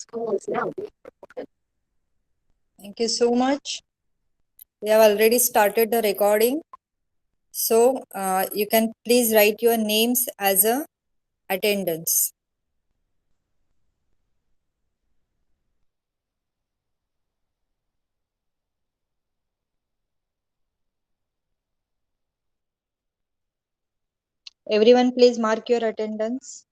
This call is now. Thank you so much. We have already started the recording. So you can please write your names as a attendance. Everyone please mark your attendance.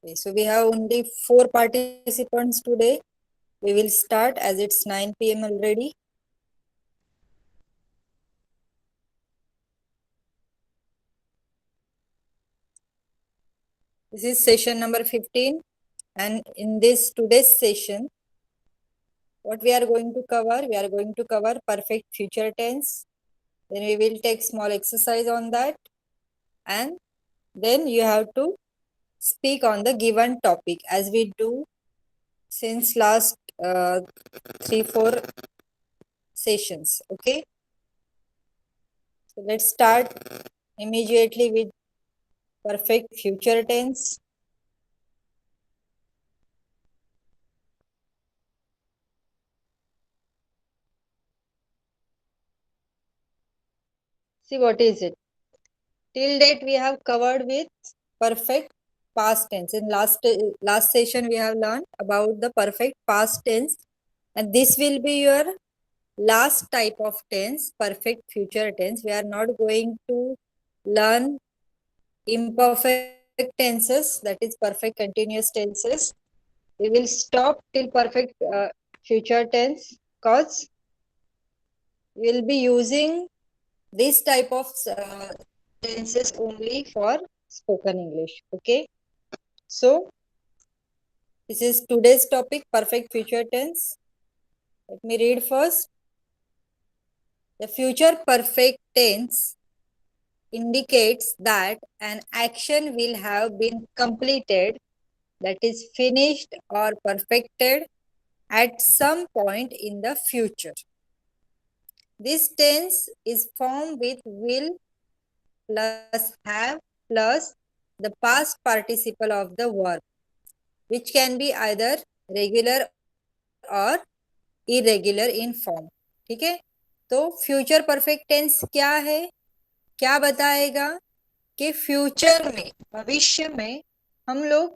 Okay, so we have only 4 participants today. We will start as it's 9 p.m. already. This is session number 15, and in this today's session, what we are going to cover perfect future tense. Then we will take small exercise on that, and then you have to speak on the given topic as we do since last 3-4 sessions. Okay, so let's start immediately with perfect future tense. See, what is it? Till date we have covered with perfect past tense. In last session we have learned about the perfect past tense, and this will be your last type of tense, perfect future tense. We are not going to learn imperfect tenses, that is perfect continuous tenses. We will stop till perfect future tense because we will be using this type of tenses only for spoken English. Okay, so this is today's topic, perfect future tense. Let me read first. The future perfect tense indicates that an action will have been completed, that is finished or perfected at some point in the future. This tense is formed with will plus have plus the past participle of the verb, which can be either regular or irregular in form. ठीक है, तो future perfect tense क्या है, क्या बताएगा कि future में, भविष्य में हम लोग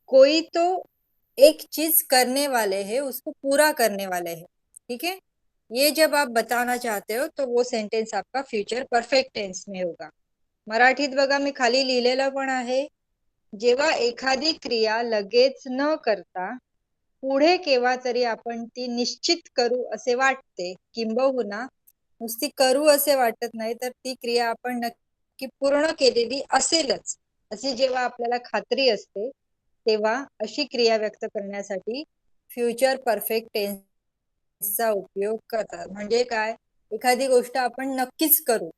कोई तो एक चीज करने वाले हैं, उसको पूरा करने वाले हैं. ठीक है, ये जब आप बताना चाहते हो तो वो सेंटेन्स आपका फ्युचर परफेक्ट टेन्स में होगा. मराठीत बघा मी खाली लिहिलेलं पण आहे, जेव्हा एखादी क्रिया लगेच न करता पुढे केव्हा तरी आपण ती निश्चित करू असे वाटते, किंबहुना नुसती करू असे वाटत नाही तर ती क्रिया आपण नक्की पूर्ण केलेली असेलच अशी जेव्हा आपल्याला खात्री असते, तेव्हा अशी क्रिया व्यक्त करण्यासाठी फ्युचर परफेक्ट टेन्सचा उपयोग करतात. म्हणजे काय, एखादी गोष्ट आपण नक्कीच करू.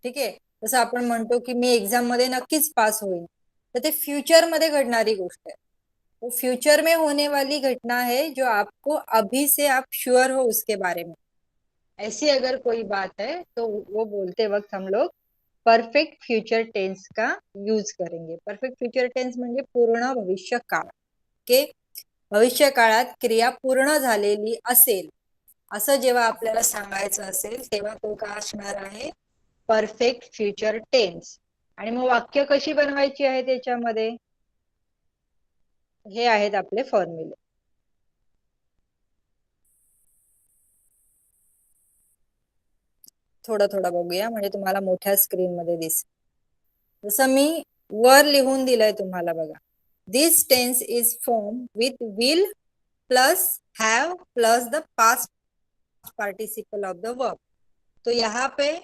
ठीक आहे, जसं आपण म्हणतो की मी एग्जाम मध्ये नक्कीच पास होईल, तर ते फ्युचर मध्ये घडणारी गोष्ट आहे. वो फ्यूचर में होने वाली घटना है जो आपको अभी से आप श्योर हो उसके बारे में. ऐसी अगर कोई बात है तो वो बोलते वक्त हम लोग परफेक्ट फ्यूचर टेन्स का यूज करेंगे. परफेक्ट फ्यूचर टेन्स म्हणजे पूर्ण भविष्य काळ. ओके, भविष्य काळात क्रिया पूर्ण झालेली असेल असं जेव्हा आपल्याला सांगायचं असेल तेव्हा तो काय असणार आहे, परफेक्ट फ्यूचर टेन्स. आणि मग वाक्य कशी बनवायची आहे त्याच्यामध्ये, हे आहेत आपले फॉर्म्युले. थोडं थोडं बघूया म्हणजे तुम्हाला मोठ्या स्क्रीन मध्ये दिसेल. जसं मी वर लिहून दिलंय तुम्हाला बघा, this tense is form with will plus have plus the past participle of the verb. तो यहाँ पे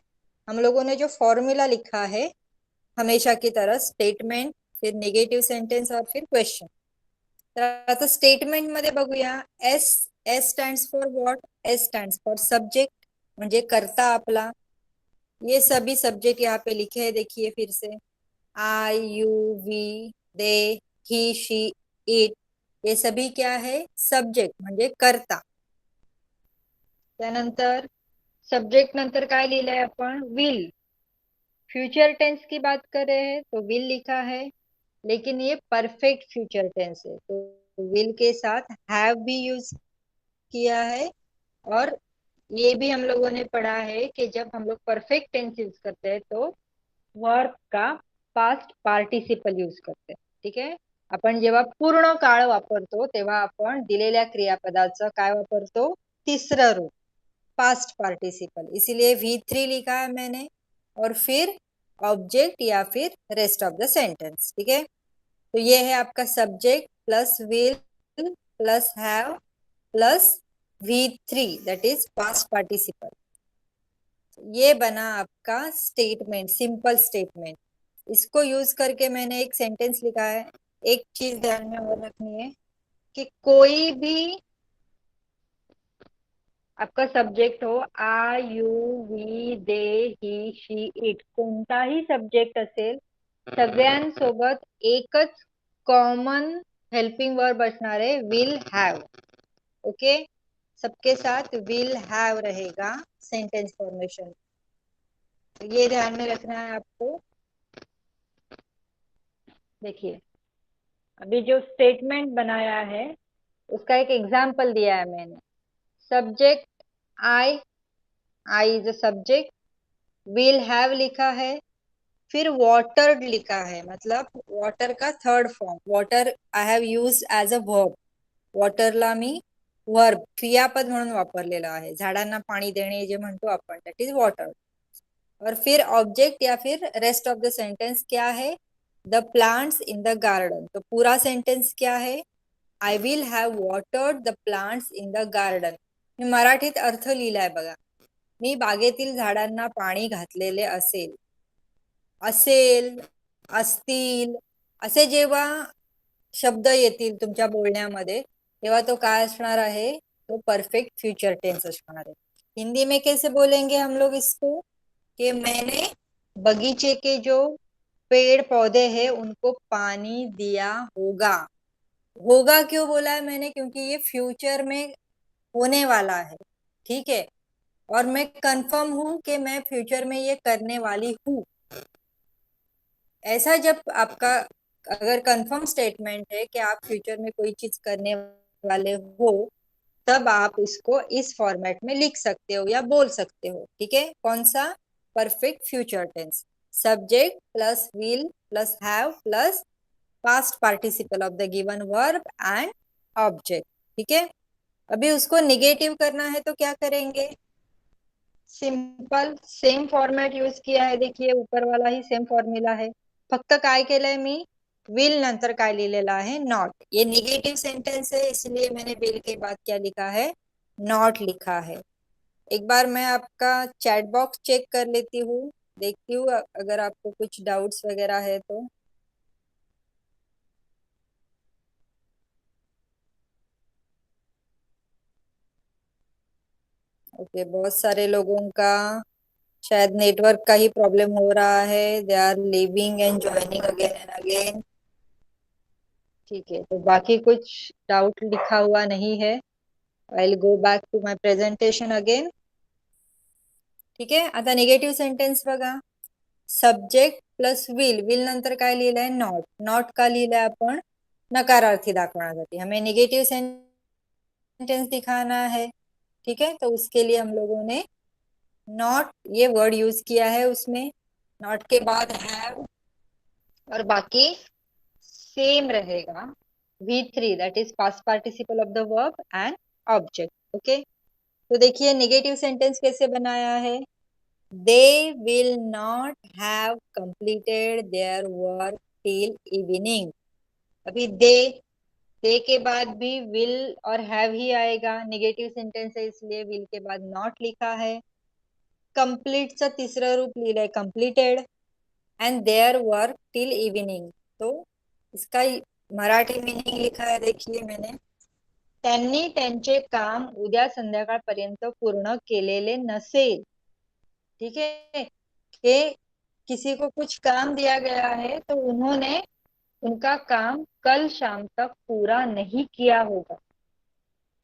हम लोगों ने जो फॉर्मूला लिखा है हमेशा की तरह स्टेटमेंट, फिर नेगेटिव सेंटेन्स और फिर क्वेश्चन. तर आता स्टेटमेंट मध्ये बघूया, S S stands for what, S stands for subject म्हणजे कर्ता आपला. ये सभी सब्जेक्ट यहाँ पे लिखे हैं, देखिए फिर से, I you we they he she it. हे सभी क्या है? सब्जेक्ट म्हणजे कर्ता. त्यानंतर सब्जेक्ट नंतर काय लिहिलंय आपण? विल. फ्यूचर टेंस की बात कर रहे हैं तो विल लिखा है, लेकिन ये परफेक्ट फ्यूचर टेंस है तो विल के साथ हैव भी यूज किया है। और ये भी हम लोगों ने पढ़ा है कि जब हम लोग परफेक्ट टेंस यूज करते हैं तो वर्ब का पास्ट पार्टिसिपल यूज करते हैं. ठीक आहे. आपण जेव्हा पूर्ण काळ वापरतो तेव्हा आपण दिलेल्या क्रियापदाचं काय वापरतो? तिसरं रूप, पास्ट पार्टिसिपल. इसीलिए V3 लिखा है मैंने, और फिर ऑब्जेक्ट या फिर रेस्ट ऑफ द सेंटेंस. ठीक है. तो ये है आपका subject plus will plus have plus V3 that is past participle. ये बना आपका स्टेटमेंट, सिंपल स्टेटमेंट. इसको यूज करके मैंने एक सेंटेंस लिखा है. एक चीज ध्यान में और रखनी है कि कोई भी आपका सब्जेक्ट हो, I you we they he she it, कोणताही सब्जेक्ट असेल, सगळ्यांसोबत एकच कॉमन हेल्पिंग वर्ब असणार आहे, विल हैव. ओके. सबके साथ विल हैव रहेगा सेंटेंस फॉर्मेशन. तो ये ध्यान में रखना है आपको. देखिए, अभी जो स्टेटमेंट बनाया है उसका एक एग्जाम्पल दिया है मैंने. Subject I, I is a subject. Will have लिखा है, फिर वाटर्ड लिखा है, मतलब वॉटर का third form. Water I have use as a verb. वॉटरला मी वर्ब, क्रियापद म्हणून वापरलेला आहे. झाडांना पाणी देणे जे म्हणतो आपण, दॅट इज वॉटर. और फिर ऑब्जेक्ट या फिर रेस्ट ऑफ द सेंटेंस क्या है? The plants in the garden. तो पूरा सेंटेंस क्या है? I will have watered the plants in the garden. मी मराठीत अर्थ लिहिलाय बघा. मी बागेतील झाडांना पाणी घातलेले असेल. असेल, असतील असे जेव्हा शब्द येतील तुमच्या बोलण्यामध्ये तेव्हा तो काय असणार आहे? तो परफेक्ट फ्यूचर टेंस असणार आहे. हिंदी में कैसे बोलेंगे हम लोग इसको? कि मैंने बगीचे के जो पेड़ पौधे हैं उनको पानी दिया होगा. होगा क्यों बोला है मैंने? क्योंकि ये फ्यूचर में होने वाला है. ठीक है. और मैं कंफर्म हूं कि मैं फ्यूचर में ये करने वाली हूँ. ऐसा जब आपका अगर कंफर्म स्टेटमेंट है कि आप फ्यूचर में कोई चीज करने वाले हो, तब आप इसको इस फॉर्मेट में लिख सकते हो या बोल सकते हो. ठीक है. कौन सा? Perfect future tense. Subject plus will plus have plus past participle of the given verb and object. ठीक है. अभी उसको निगेटिव करना है तो क्या करेंगे? सिंपल सेम फॉर्मेट यूज किया है. देखिए ऊपर वाला ही सेम फॉर्म्युला है. फक्त काय केलंय मी? विल नंतर काय लिहिलेला आहे? नॉट. ये निगेटिव सेंटेंस है, इसलिए मैंने विल के बाद क्या लिखा है? नॉट लिखा है. एक बार मैं आपका चैट बॉक्स चेक कर लेती हूँ, देखती हूँ अगर आपको कुछ डाउट्स वगैरह है तो. ओके. बहुत सारे लोगों का शायद नेटवर्क का ही प्रॉब्लम हो रहा है. They are living and joining again and again. ठीक है. तो बाकी कुछ डाउट लिखा हुआ नहीं है. I will go back to my presentation again. ठीक आहे. आता निगेटिव्ह सेंटेन्स बघा. Subject plus will. विल नंतर काय लिहिलंय? नॉट. नॉट का लिहिलंय आपण? नकारार्थी दाखवण्यासाठी. हमें निगेटिव सेंटेंस दिखाना है. ठीक है. तो उसके लिए हम लोगों ने नॉट ये वर्ड यूज किया है उसमें. नॉट के बाद हैव और बाकी सेम रहेगा V3 that is past participle of the verb and object. Okay. तो देखिए नेगेटिव सेंटेंस कैसे बनाया है. They will not have completed their work till evening. अभी दे के बाद भी विल और हैव ही आएगा. नेगेटिव सेंटेंस है इसलिए विल के बाद नॉट लिखा है. कंप्लीटचं तिसरं रूप लिहिलंय completed and their work till evening. तो इसका मराठी मीनिंग लिखा है देखिए मैंने. त्यांनी त्यांचे काम उद्या संध्याकाळपर्यंत पूर्ण केलेले नसेल. ठीक है. कि किसी को कुछ काम दिया गया है तो उन्होंने उनका काम कल शाम तक पूरा नहीं किया होगा.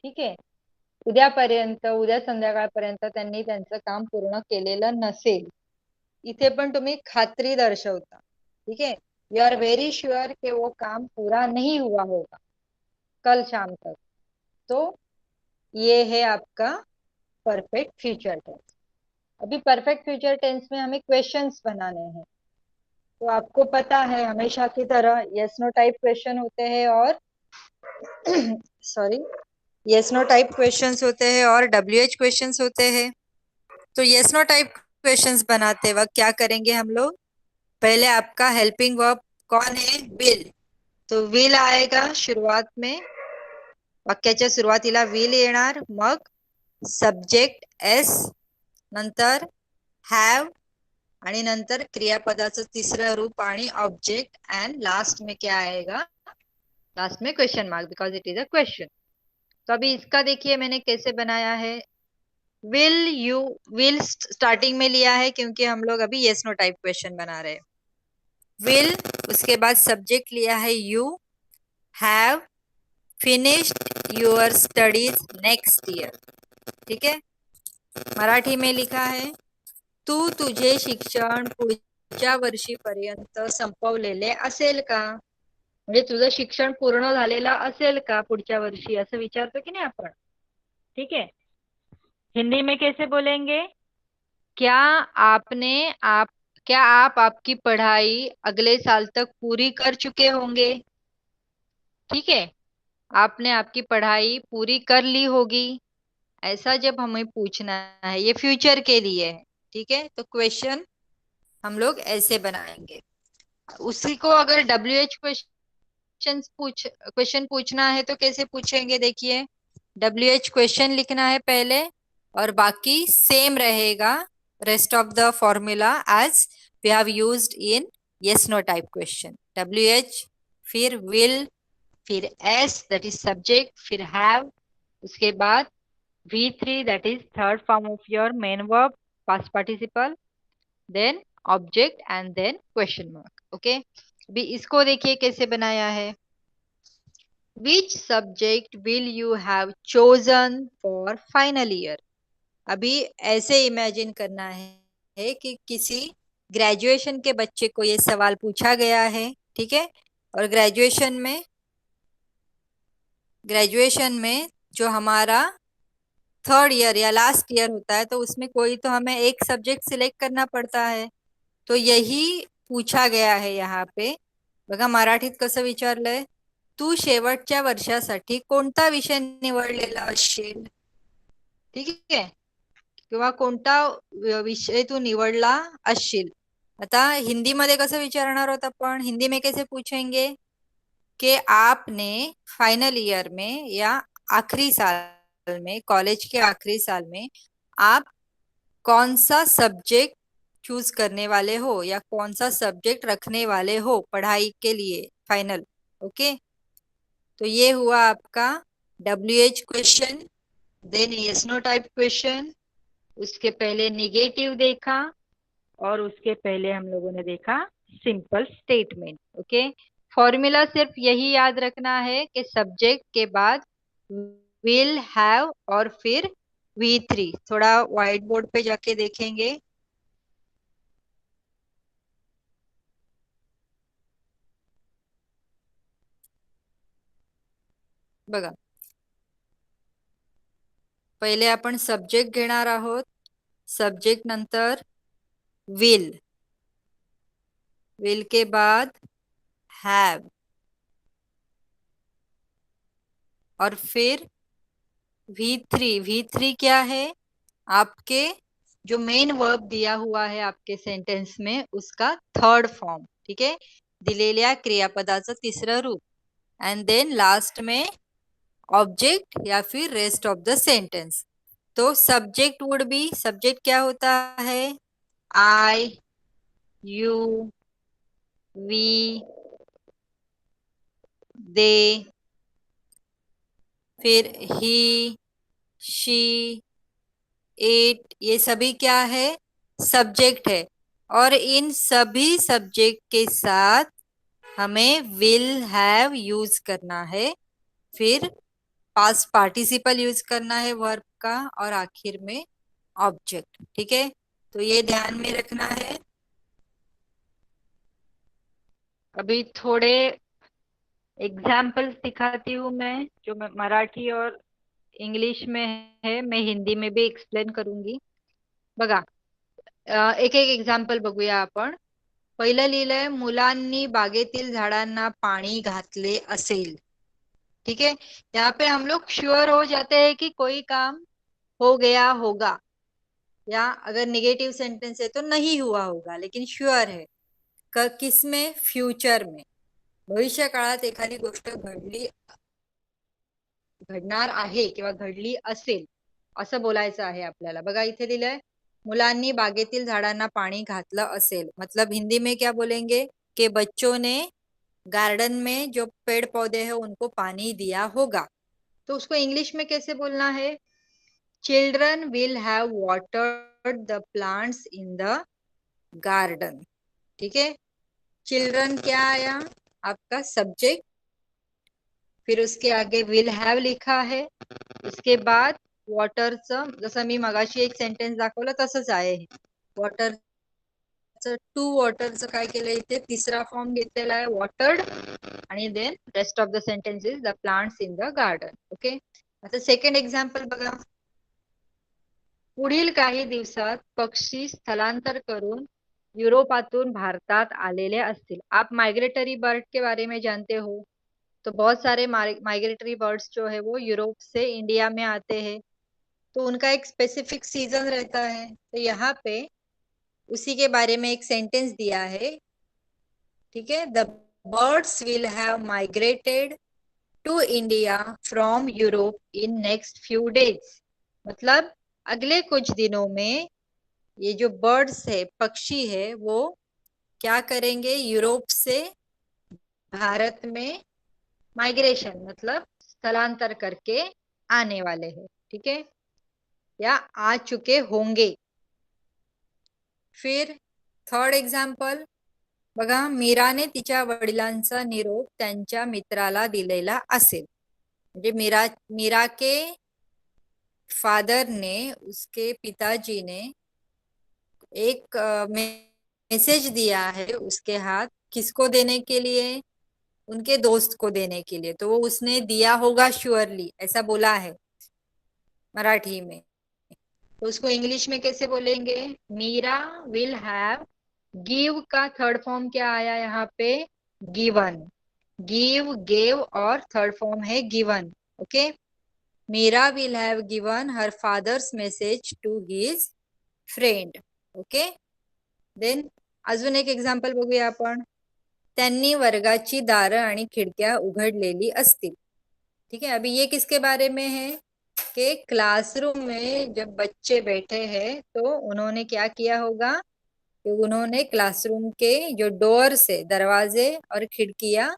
ठीक आहे. उद्या संध्याकाळपर्यंत त्यांनी त्यांचं काम पूर्ण केलेलं नसेल. इथे पण तुम्ही खात्री दर्शवता. ठीक है. यू आर वेरी श्योर कि वो काम पूरा नहीं हुआ होगा कल शाम तक. तो ये है आपका परफेक्ट फ्यूचर टेंस. अभी परफेक्ट फ्यूचर टेंस में हमें क्वेश्चंस बनाने हैं. तो आपको पता है हमेशा की तरह यस नो टाइप क्वेश्चन होते हैं और sorry yes no type questions होते हैं और WH क्वेश्चंस होते हैं. तो यस नो टाइप क्वेश्चंस बनाते वक्त क्या करेंगे हम लोग. पहले आपका हेल्पिंग वर्ब कौन है. विल. तो विल आएगा शुरुआत में. वाक्याच्या सुरुवातीला विल येणार. मग सब्जेक्ट एस, नंतर हॅव आणि नंतर क्रियापदाचं तिसरं रूप आणि ऑब्जेक्ट एंड लास्ट में क्या आएगा. लास्ट में question mark because it is a question. तो अभी इसका देखिए मैंने कैसे बनाया है. विल स्टार्टिंग में लिया है क्योंकि हम लोग अभी यस नो टाइप क्वेश्चन बना रहे हैं. विल, उसके बाद सब्जेक्ट लिया है you. Have finished your studies next year. ठीक है. मराठी में लिखा है तू तुझे शिक्षण पुढच्या वर्षीपर्यंत संपवलेले असेल का. म्हणजे तुझं शिक्षण पूर्ण झालेलं असेल का पुढच्या वर्षी असं विचारतो की नाही आपण. ठीक है. हिंदी में कैसे बोलेंगे. क्या आपने आप क्या आप आपकी पढ़ाई अगले साल तक पूरी कर चुके होंगे. ठीक है. आपने आपकी पढ़ाई पूरी कर ली होगी. ऐसा जब हमें पूछना है, ये फ्यूचर के लिए है. ठीक है. तो क्वेश्चन हम लोग ऐसे बनाएंगे. उसी को अगर WH क्वेश्चन पूछना है तो कैसे पूछेंगे. देखिए WH क्वेश्चन लिखना है पहले और बाकी सेम रहेगा. Rest of the formula as we have used in yes no type question. WH, फिर विल, फिर एस दैट इज सब्जेक्ट, फिर हैव, उसके बाद V3 that is third form of your main verb past participle, then object and then question mark. Okay. अभी इसको देखिए कैसे बनाया है. Which subject will you have chosen for final year. अभी ऐसे इमेजिन करना है कि किसी ग्रेजुएशन के बच्चे को ये सवाल पूछा गया है. ठीक है. और ग्रेजुएशन में जो हमारा थर्ड ईयर या लास्ट ईयर होता है तो उसमें कोई तो हमें एक सब्जेक्ट सिलेक्ट करना पड़ता है. तो यही पूछा गया है यहाँ पे. बघा मराठीत कसं विचारलंय. तू शेवटच्या वर्षासाठी कोणता विषय निवडलेला असशील. ठीक आहे. किंवा कोणता विषय तू निवडला असशील. आता हिंदी मध्ये कसं विचारणार आहोत आपण. हिंदी में कैसे पूछेंगे कि आपने फाइनल ईयर में या आखिरी साल में, कॉलेज के आखिरी साल में आप कौन सा सब्जेक्ट चूज करने वाले हो या कौन सा सब्जेक्ट रखने वाले हो पढ़ाई के लिए फाइनल. ओके. तो ये हुआ आपका WH question. Then yes no type question. उसके पहले निगेटिव देखा और उसके पहले हम लोगों ने देखा सिंपल स्टेटमेंट. ओके. फॉर्मूला सिर्फ यही याद रखना है कि सब्जेक्ट के बाद विल, हैव और फिर V3. थोड़ा व्हाइट बोर्ड पे जाके देखेंगे. बघा पहिले आपण सब्जेक्ट घेणार आहोत. सब्जेक्ट नंतर विल, विल के बाद हैव और फिर V3. V3 क्या है. आपके जो मेन वर्ब दिया हुआ है आपके सेंटेंस में उसका थर्ड फॉर्म. ठीक है. दिलेल्या क्रियापदाचं तिसरं रूप. एंड देन लास्ट में ऑब्जेक्ट या फिर रेस्ट ऑफ द सेंटेंस. तो सब्जेक्ट वुड बी, सब्जेक्ट क्या होता है. आई, यू, वी, दे, फिर ही, शी, इट. ये सभी क्या है. सब्जेक्ट है. और इन सभी सब्जेक्ट के साथ हमें विल हैव यूज करना है, फिर पास्ट पार्टिसिपल यूज करना है वर्ब का, और आखिर में ऑब्जेक्ट। ठीक है, तो ये ध्यान में रखना है। अभी थोड़े एग्जाम्पल्स दिखाती हूँ मैं, जो मराठी और इंग्लिश में है, मैं हिंदी में भी एक्सप्लेन करूंगी। बघा, एक एक एक्झाम्पल बघूया आपण। पहिलं लिहिलंय, मुलांनी बागेतील झाडांना पाणी घातले असेल। ठीक है, यहाँ पे हम लोग श्योर हो जाते हैं कि कोई काम हो गया होगा, या अगर निगेटिव सेंटेंस है तो नहीं हुआ होगा, लेकिन श्योर है किस में, फ्यूचर में, भविष्य काळात एखादी गोष्ट घडणार आहे किंवा घडली असेल असं बोलायचं आहे आपल्याला। बघा इथे दिलंय, मुलांनी बागेतील झाडांना पाणी घातलं असेल, मतलब हिंदी में क्या बोलेंगे कि बच्चों ने गार्डन में जो पेड़ पौधे हैं उनको पानी दिया होगा। तो उसको इंग्लिश में कैसे बोलना है, children will have watered the plants in the garden. ठीक है, चिल्ड्रन क्या आया, आपका सब्जेक्ट, फिर उसके आगे विल हैव लिखा है, इसके बाद वॉटरचं, जसं मी मगाशी एक सेंटेन्स दाखवलं तसंच आहे, वॉटरचं टू वॉटरचं काय केलं इथे, तिसरा फॉर्म घेतलेला आहे वॉटर्ड, आणि then rest of the sentence is the plants in the garden. Okay, आता सेकंड एक्झाम्पल बघा, पुढील काही दिवसात पक्षी स्थलांतर करून युरोपातून भारतात आलेले असतील। आप माइग्रेटरी बर्ड के बारे में जानते हो, तो बहुत सारे माइग्रेटरी बर्ड्स जो है वो यूरोप से इंडिया में आते हैं, तो उनका एक स्पेसिफिक सीजन रहता है। तो यहाँ पे उसी के बारे में एक सेंटेंस दिया है। ठीक है, the birds will have migrated to India from Europe in next few days, मतलब अगले कुछ दिनों में ये जो बर्ड्स है, पक्षी है, वो क्या करेंगे, यूरोप से भारत में माइग्रेशन मतलब स्थलांतर करके आने वाले हैं। ठीक है, या आ चुके होंगे। फिर थर्ड एग्जाम्पल बघा, मीराने तिच्या वडिलांचा निरोप त्यांच्या मित्राला दिलेला असेल, म्हणजे मीरा के फादर ने, उसके पिताजी ने एक मैसेज दिया है उसके हाथ, किसको देने के लिए, उनके दोस्त को देने के लिए, तो वो उसने दिया होगा श्योरली, ऐसा बोला है मराठी में। तो उसको इंग्लिश में कैसे बोलेंगे, मीरा विल हैव, गिव का थर्ड फॉर्म क्या आया यहाँ पे, गिवन, गिव, गेव और थर्ड फॉर्म है given. Okay, Meera will have given her father's message to his friend. Okay, then अजून एक एक्झाम्पल बघूया आपण, त्यांनी वर्गाची दारं आणि खिडक्या उघडलेली असतील। ठीक है, अभी ये किसके बारे में है कि क्लासरूम में जब बच्चे बैठे हैं तो उन्होंने क्या किया होगा, कि उन्होंने क्लासरूम के जो डोर्स है, दरवाजे और खिडकियां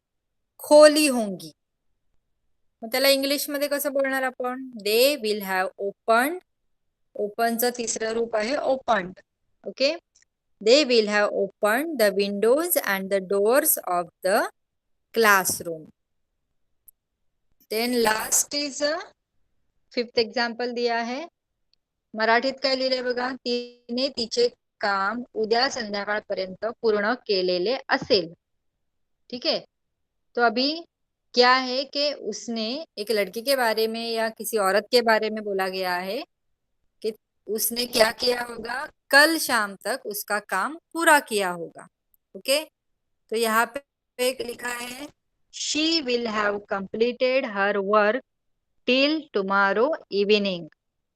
खोली होंगी। मग त्याला इंग्लिश मध्ये कसं बोलणार आपण, दे विल हॅव ओपन, ओपनचं तिसरं रूप आहे opened. Okay, they will have opened the windows and the doors of the classroom। then last is a fifth example दिया है, मराठीत काय लिहिलंय बघा, तिने तिचे काम उद्या संध्याकाळपर्यंत पूर्ण केलेले असेल। ठीक है, तो अभी क्या है कि उसने एक लड़की के बारे में या किसी औरत के बारे में बोला गया है कि उसने क्या किया होगा, कल शाम तक उसका काम पूरा किया होगा। ओके, तो यहाँ पे एक लिखा है, she will have completed her work till tomorrow evening.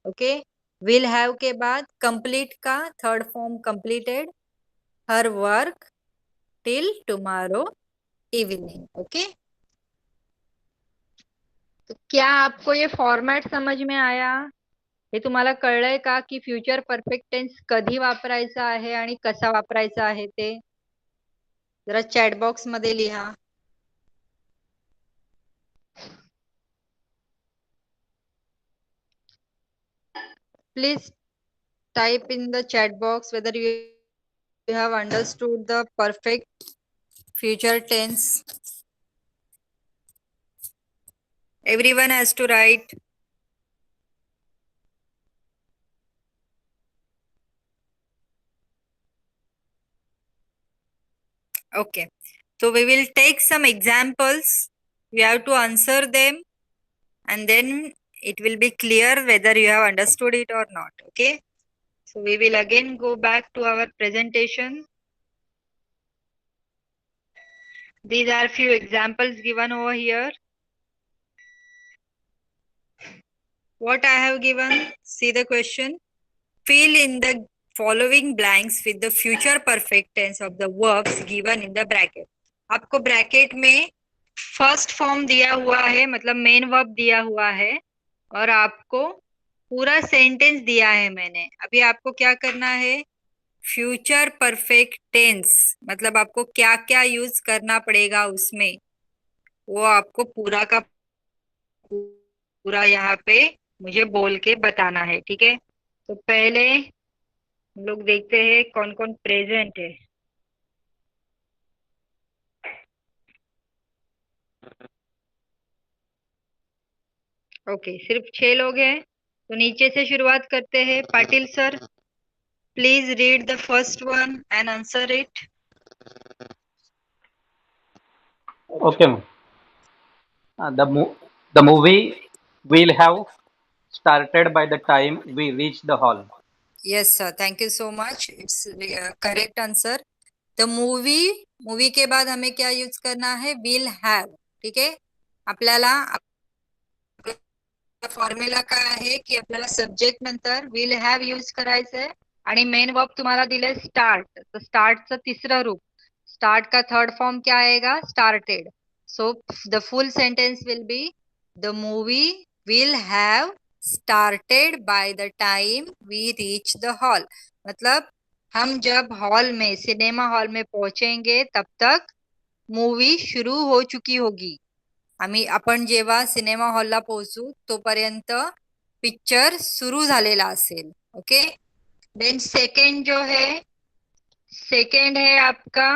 Okay, will have के बाद कंप्लीट का third form completed, her work till tomorrow evening. Okay, तो क्या आपको ये फॉर्मॅट समझ में आया, हे तुम्हाला कळलंय का की फ्युचर परफेक्ट टेन्स कधी वापरायचा आहे आणि कसा वापरायचा आहे ते, जरा चॅट बॉक्स मध्ये लिहा। Please type in the chat box whether you have understood the perfect future tense. Everyone has to write. Okay. So we will take some examples. You have to answer them and then it will be clear whether you have understood it or not. Okay. So we will again go back to our presentation. These are few examples given over here. What I have given, see the question. Fill in the following blanks with the future perfect tense of the verbs given in the bracket. आपको bracket में first form दिया हुआ है, मतलब main verb दिया हुआ है और आपको पूरा सेंटेंस दिया है मैंने. अभी आपको क्या करना है, फ्यूचर परफेक्ट टेंस मतलब आपको क्या क्या यूज करना पड़ेगा उसमें, वो आपको पूरा का पूरा यहाँ पे मुझे बोल के बताना है. ठीक है. तो पहले हम लोग देखते हैं कौन कौन प्रेजेंट है. ओके, सिर्फ 6 लोग हैं. तो नीचे से शुरुआत करते हैं. Patil sir, please read the first one and answer it. Okay, ma'am. The movie will have started by the time we reach the hall. Yes sir, thank you so much. It's correct answer. The movie के बाद हमें क्या use करना है, will have. ठीक आहे. आपल्याला formula काय आहे की आपल्याला सब्जेक्ट नंतर विल हॅव यूज करायचंय आणि मेन वर्ब तुम्हाला दिले स्टार्ट. तर स्टार्टचं तिसरं रूप, स्टार्ट का थर्ड फॉर्म क्या आएगा, started. So the full sentence will be the movie will have started by the time we reach the hall. मतलब हम जब हॉल में, सिनेमा हॉल में पहुंचेंगे तब तक मूवी शुरू हो चुकी होगी. आपण जेव्हा सिनेमा हॉलला पोहोचू तोपर्यंत पिक्चर सुरू झालेला असेल. ओके. देन सेकंड जो है, सेकंड है आपका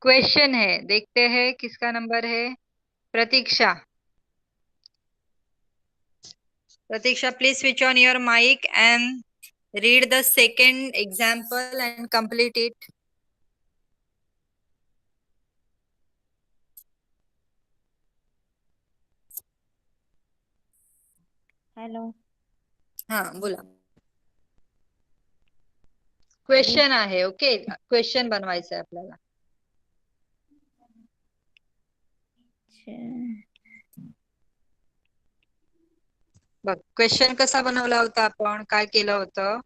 क्वेश्चन है. देखते हैं किसका नंबर है. Pratiksha. Pratiksha, please switch on your mic and read the second example and complete it. Hello. हा बोला. क्वेश्चन आहे. ओके, क्वेश्चन बनवायचं आहे आपल्याला. बघ, क्वेश्चन कसा बनवला होता आपण, काय केलं होतं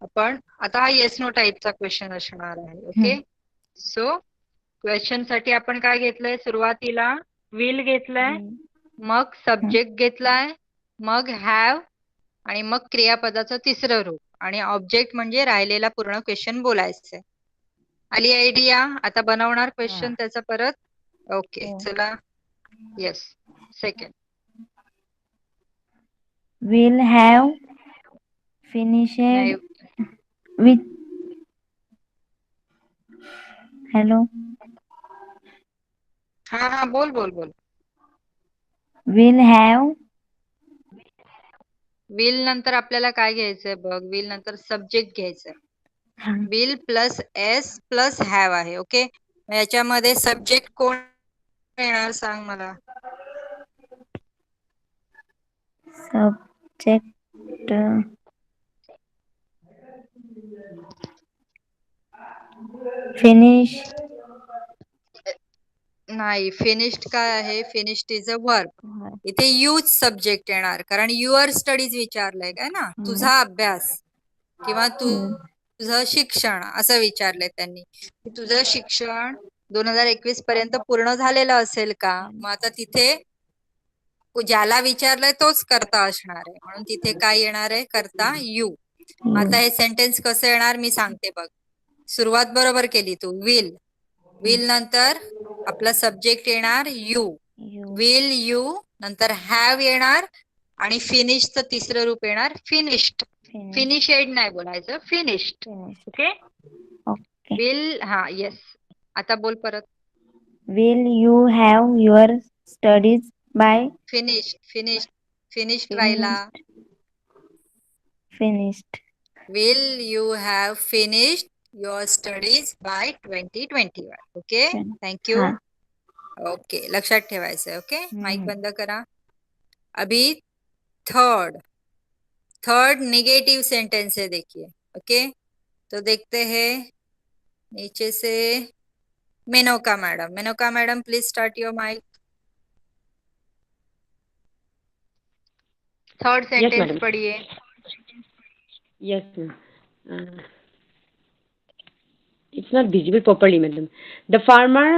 आपण. आता हा येस नो टाईपचा क्वेश्चन असणार आहे. ओके. सो क्वेश्चन साठी आपण काय घेतलंय, सुरुवातीला विल घेतलाय, मग सब्जेक्ट घेतलाय, मग हॅव आणि मग क्रियापदाचं तिसरं रूप आणि ऑब्जेक्ट म्हणजे राहिलेला पूर्ण क्वेश्चन बोलायचंय. आली आयडिया. आता बनवणार क्वेश्चन त्याचा परत. ओके चला. Yes. Second. Will have finished with. Hello. हा हा बोल बोल बोल. Will have. विल नंतर आपल्याला काय घ्यायचंय बघ, विल नंतर सब्जेक्ट घ्यायचंय. Will plus S plus have आहे. ओके. याच्यामध्ये सब्जेक्ट कोण येणार सांग मला. Subject. Finish. नाही, फिनिश्ड काय आहे, फिनिश्ड इज अ वर्ब. इथे यूज सब्जेक्ट येणार कारण युअर स्टडीज विचारलंय काय ना, तुझा अभ्यास किंवा तुझं शिक्षण असं विचारलंय त्यांनी. तुझं शिक्षण 2021 पर्यंत पूर्ण झालेलं असेल का. मग आता तिथे ज्याला विचारलंय तोच करता असणार आहे, म्हणून तिथे काय येणार आहे, करता यू. आता हे सेंटेन्स कसं येणार मी सांगते बघ. सुरुवात बरोबर केली तू. विल, विल नंतर आपला सब्जेक्ट येणार यू, विल यू नंतर हॅव येणार आणि फिनिशचं तिसरं रूप येणार फिनिश्ड. फिनिशेड नाही बोलायचं, फिनिश्ड. ओके. विल, हा येस. आता बोल परत. Will you have your studies by finish राहिला. finished? Will you have finished your studies by 2021? Okay, thank you. हाँ. ओके, लक्षात ठेवायचं. ओके, माइक हम्म. बंद करा. अभी थर्ड नेगेटिव सेंटेंस है, देखिए. ओके, तो देखते हैं नीचे से. Menaka madam please start your mic. Third sentence madam. पढ़िए. Yes, ma'am. It's not visible properly, madam. The farmer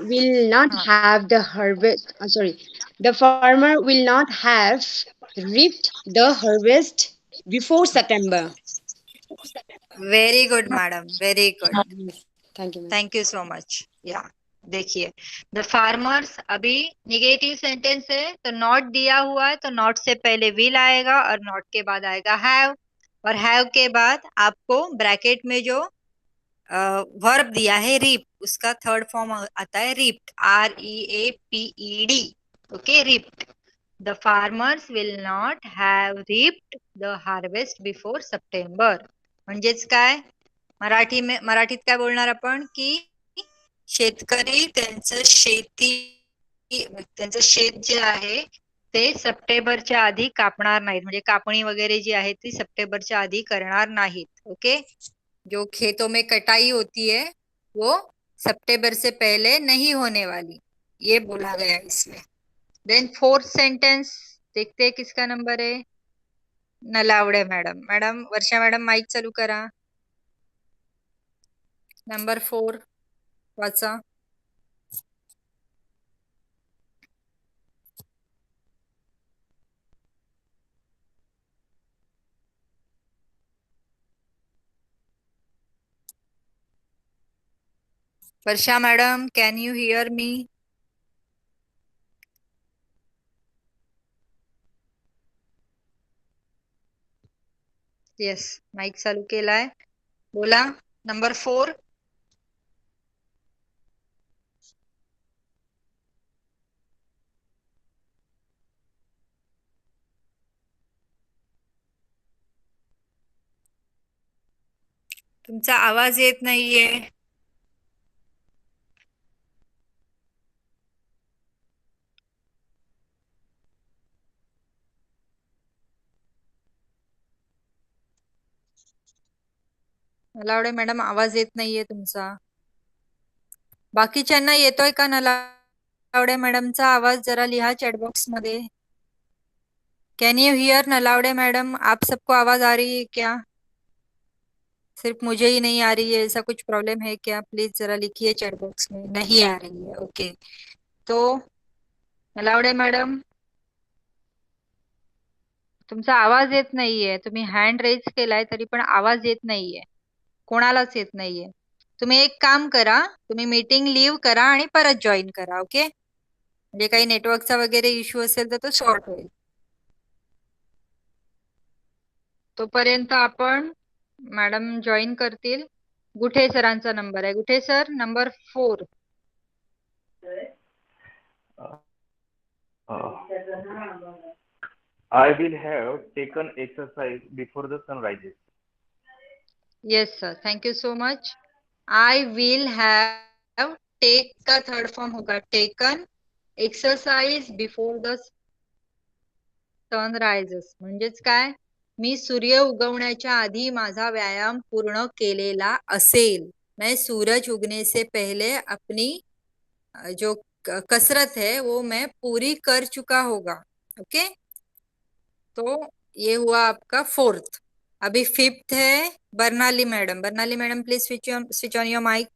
will not हाँ. have the harvest. Sorry, the farmer will not have reaped the harvest before September. Very good madam, very good. Yes. Thank you, ma'am. Thank you so much. या देखिए, the farmers अभी negative sentence है, तो not दिया हुआ है, तो not से पहले विल आएगा और नॉट के बाद आएगा हैव, और हैव के बाद आपको ब्रैकेट में जो वर्ब दिया है रीप, उसका थर्ड फॉर्म आता है reaped, REAPED. Okay, reaped. The farmers will not have reaped the harvest before September. म्हणजेच काय, मराठीत काय बोलणार आपण, की शेतकरी त्यांचं शेत जे आहे ते सप्टेंबरच्या आधी कापणार नाहीत, म्हणजे कापणी वगैरे जी आहे ती सप्टेंबरच्या आधी करणार नाहीत. ओके, जो खेतों में कटाई होती है वो सितंबर से पहले नहीं होने वाली, ये बोला गया इसमें. देन फोर्थ सेंटेंस देखते हैं किसका नंबर है. Nalawade madam Varsha madam mic चालू करा. नंबर 4 वाचा. Varsha madam, can you hear me? Yes, mic चालू केलाय. बोला. नंबर 4. तुमचा आवाज येत नाहीये. नलावडे मॅडम, आवाज येत नाहीये तुमचा. बाकीच्यांना येतोय का नलावडे मॅडमचा आवाज? जरा लिहा चॅटबॉक्स मध्ये. Can you here Nalawade madam? आप सबको आवाज आ रही है क्या? सिर्फ मुझे ही नहीं आ रही है, ऐसा कुछ प्रॉब्लम है क्या? प्लीज जरा लिखिए चैट बॉक्स में. नहीं आ रही है. ओके, तो नलावडे मॅडम, तुमचा आवाज येत नाहीये. तुम्ही हँड रेज केलाय तरी पण आवाज येत नाहीये, कोणालाच येत नाहीये. तुम्ही एक काम करा, तुम्ही मीटिंग लीव करा आणि परत जॉईन करा. ओके, म्हणजे काही नेटवर्कचा वगैरे इश्यू असेल तर तो सॉर्ट होईल. तोपर्यंत आपण, मॅडम जॉईन करतील. गुठे सरांचा नंबर आहे. गुठे sir, number 4. I will have taken exercise before the sun rises. Yes sir, thank you so much. I will have, take का थर्ड फॉर्म होगा taken exercise before the sun rises. म्हणजेच काय, मी सूर्य उगवण्याच्या आधी माझा व्यायाम पूर्ण केलेला असेल. मैं सूरज उगने से पहले अपनी जो कसरत है वो मैं पूरी कर चुका होगा. ओके, तो ये हुआ आपका 4th. अभी 5th है Barnali madam. Barnali madam please switch on your mic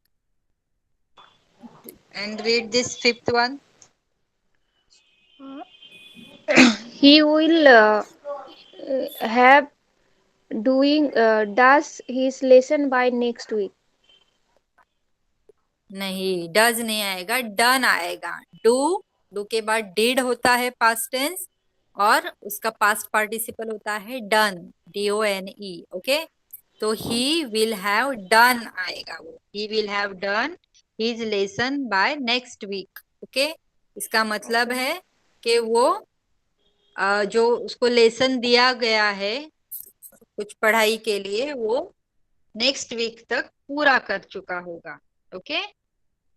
and read this 5th one. He will have does his lesson by next week. नहीं, डज नहीं आएगा, डन आएगा. डू के बाद डिड होता है पास्ट टेंस, और उसका पास्ट पार्टिसिपल होता है डन, DONE. ओके, तो ही विल हैव डन आएगा वो, he will have done his lesson by next week. Okay, इसका मतलब है कि वो जो उसको लेसन दिया गया है कुछ पढ़ाई के लिए वो नेक्स्ट वीक तक पूरा कर चुका होगा। ओके,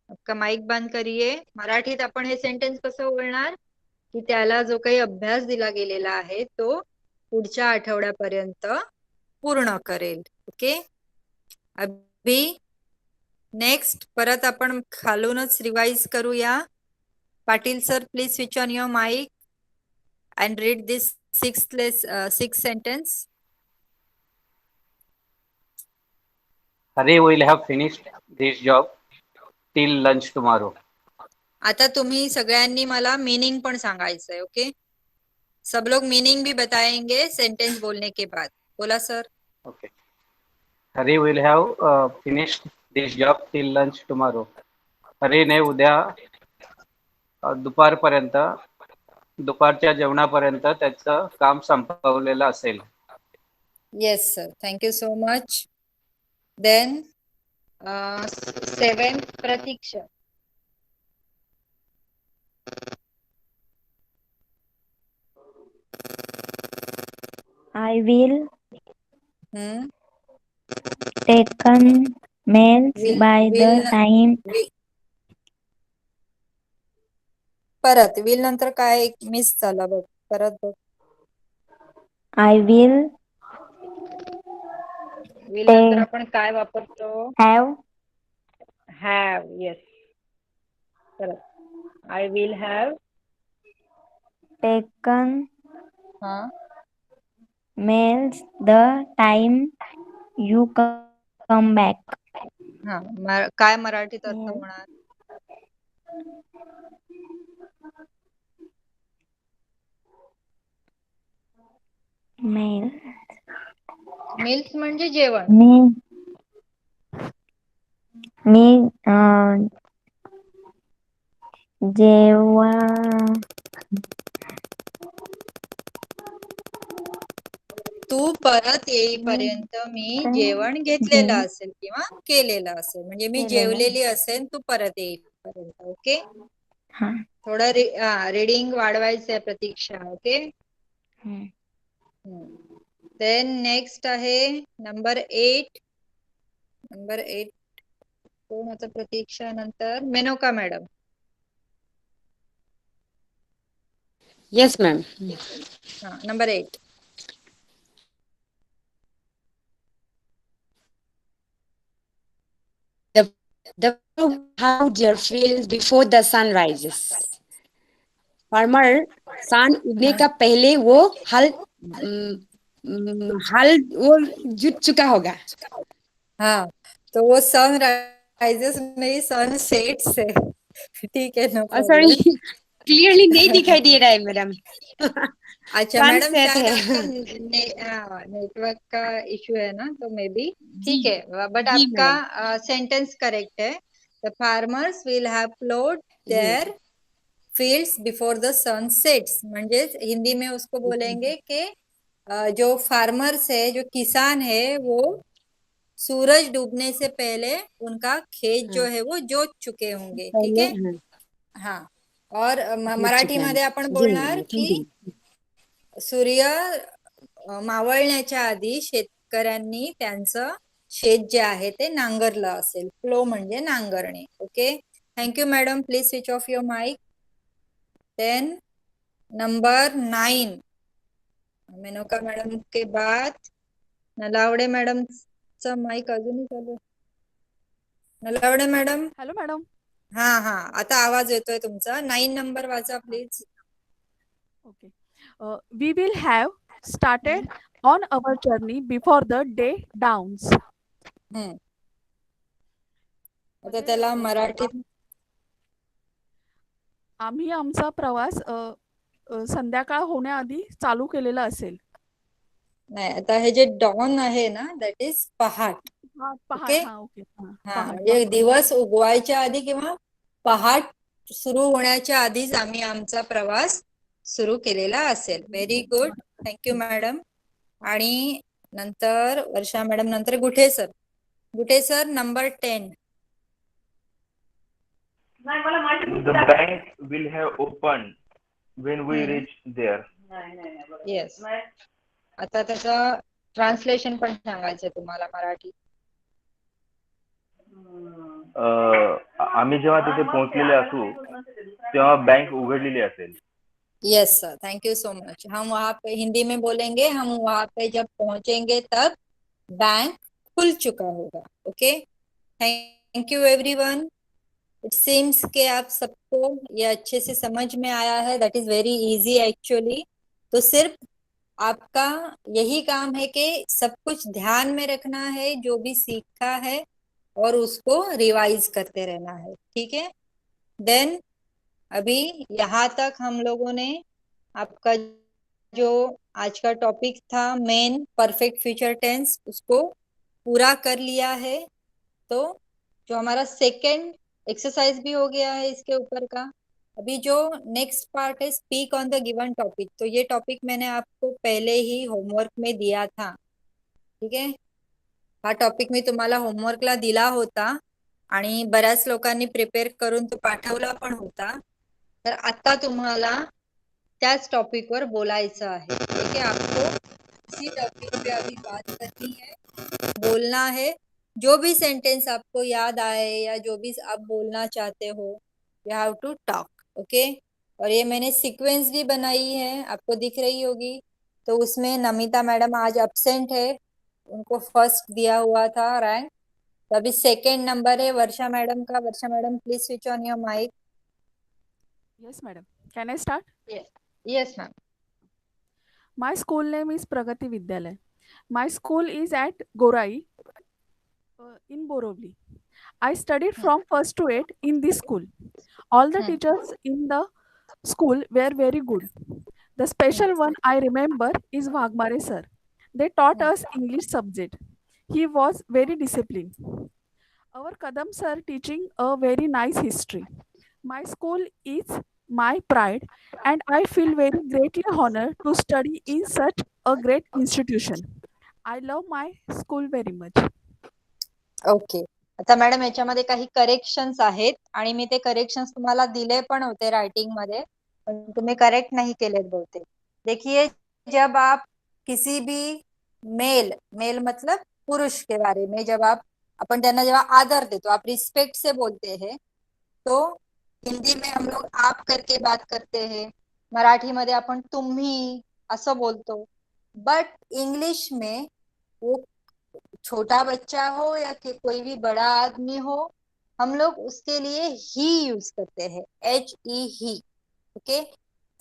आपका माईक बंद करिए। मराठीत आपण हे सेंटेन्स कसं बोलणार की त्याला जो काही अभ्यास दिला गेलेला आहे तो पुढच्या आठवड्यापर्यंत पूर्ण करेल। ओके, अभी नेक्स्ट परत आपण खालूनच रिवाइज करूया। Patil sir, please switch on your mic and read this sixth sentence. Hari will have finished this job till lunch tomorrow. आता तुम्ही सगळ्यांनी मला मीनिंग पण सांगायचंय। ओके, सब लोग मीनिंग भी बताएंगे सेंटेंस बोलने के बाद। बोला sir. Okay. Hari will have finished this job till lunch tomorrow. हरीने उद्या दुपारच्या जेवणापर्यंत त्याचं काम संपवलेलं असेल। Yes sir, thank you so much. Then 7 Pratiksha. I will hmm, taken mails Will- by the will- time परत विल नंतर काय मिस झाला बघ, परत बघ। I will विल नंतर आपण काय वापरतो? have have. येस, परत आय विल हॅव taken हा mails the time you come back. हा काय मराठीत अर्थ Yes. होणार? Mail. मील्स म्हणजे जेवण। मी जेव्हा तू परत येईपर्यंत मी जेवण घेतलेलं असेल किंवा केलेलं असेल, म्हणजे मी जेवलेली असेल तू परत येईपर्यंत। ओके, हा थोडं रीडिंग वाढवायचंय प्रतीक्षा। ओके, देन नेक्स्ट आहे नंबर 8। नंबर 8 कोण होतं? प्रतीक्षा नंतर मेनका मॅडम। Yes, ma'am. हा, number 8। The how their field before the sun rises. Farmer सन उगने का पहले वो हल वो जुट चुका होगा। हाँ, तो वो सन राइजेस नहीं, सन सेट्स है। ठीक है, नो सॉरी, प्रॉब्लम। क्लियरली नहीं दिखाई दे रहा है मैडम। अच्छा मैडम, सनसेट शायद है। आपका नेटवर्क का इशू है ना, तो मे बी ठीक जी है, बट जी आपका सेंटेंस करेक्ट है। The farmers will have ploughed their fields before the sun sets, म्हणजे हिंदी में उसको बोलेंगे कि जो फार्मर्स है, जो किसान है, वो सूरज डूबने से पहले उनका खेत जो है वो जोत चुके होंगे। ठीक है, हाँ। और मराठी मध्ये आपण बोलणार की सूर्य मावळण्याच्या आधी शेतकऱ्यांनी त्यांचं शेत जे आहे ते नांगरलं असेल। प्लो म्हणजे नांगरणे। Okay, thank you madam, please switch off your mic. Then number 9 Menaka madam के बाद नलावडे मैडम चा माइक अजूनही चालू आहे। नलावडे मॅडम। Hello madam. हा हा, आता आवाज येतोय तुमचा। 9 नंबर वाचा please. Okay, we will have started on our journey before the day dawns. आता त्याला मराठीत आम्ही आमचा प्रवास संध्याकाळ होण्याआधी चालू केलेला असेल। नाही, आता हे जे डॉन आहे ना, दॅट इज पहाट। पहाट। ओके, हा ओके, हा म्हणजे दिवस उगवायच्या आधी किंवा पहाट सुरू होण्याच्या आधीच आम्ही आमचा प्रवास सुरू केलेला असेल। Very good, thank you madam. आणि नंतर वर्षा मॅडम, नंतर Guthe sir. Guthe sir number 10. The bank will have opened when we reach there. Yes. आता त्याचं ट्रान्सलेशन पण सांगायचं तुम्हाला मराठी. आम्ही जेव्हा तिथे पोहोचलेले असू तेव्हा बँक उघडलेली असेल. Yes sir, thank you so much. हम वहाँ पे हिंदी में बोलेंगे, हम वहाँ पे जब पहुंचेंगे तब बैंक खुल चुका होगा. Okay, thank you everyone. It seems कि आप सबको ये अच्छे से समझ में आया है. That is very easy actually. तो सिर्फ आपका यही काम है कि सब कुछ ध्यान में रखना है जो भी सीखा है और उसको रिवाइज करते रहना है. ठीक है. देन अभी यहाँ तक हम लोगों ने आपका जो आज का टॉपिक था मेन परफेक्ट फ्यूचर टेंस उसको पूरा कर लिया है. तो जो हमारा सेकंड एक्सरसाइज भी हो गया है इसके ऊपर का. अभी जो नेक्स्ट पार्ट है speak on the given topic. तो ये टॉपिक मैंने आपको पहले ही होमवर्क में दिया था. ठीक आहे. हा टॉपिक मी तुम्हाला होमवर्कला दिला होता आणि बऱ्याच लोकांनी प्रिपेअर करून तो पाठवला पण होता. तर आता तुम्हाला त्याच टॉपिक वर बोलायचं आहे. ठीक है. आपको इसी टॉपिक पे अभी बात करनी है, बोलना है. जो भी सेंटेंस आपको याद आए या जो भी आप बोलना चाहते हो you have to talk. Okay. और ये मैंने सीक्वेंस भी बनाई है, आपको दिख रही होगी. तो उसमें नमिता मैडम आज एब्सेंट है, उनको फर्स्ट दिया हुआ था रैंक. तो अभी सेकंड नंबर है वर्षा मैडम का. Varsha madam please switch on your mic. Yes, madam. Can I start? Yes ma'am. My school name is Pragati Vidyalay. My school is at Gorai in Borivali. I studied from 1st to 8th in this school. All the teachers in the school were very good. The special one I remember is Vagmare sir. They taught us English subject. He was very disciplined. Our Kadam sir teaching a very nice history. My school is my pride and I feel very greatly honored to study in such a great institution. I love my school very much. Okay. आता madam याच्यामध्ये काही corrections आहेत आणि मी ते corrections तुम्हाला दिले पण होते राइटिंग मध्ये, पण तुम्ही करेक्ट नहीं केलेत बहुतेक. देखिए, जब आप किसी भी मेल मेल मतलब पुरुष के बारे में जब आप अपन त्यांना जेव्हा आदर देतो, आप रिस्पेक्ट से बोलते हैं, तो हिंदी में हम लोग आप करके बात करते हैं, मराठी मध्ये आपण तुम्ही असं बोलतो. बट इंग्लिश में वो छोटा बच्चा हो या कि कोई भी बड़ा आदमी हो, हम लोग उसके लिए ही यूज करते हैं. HE he. ओके.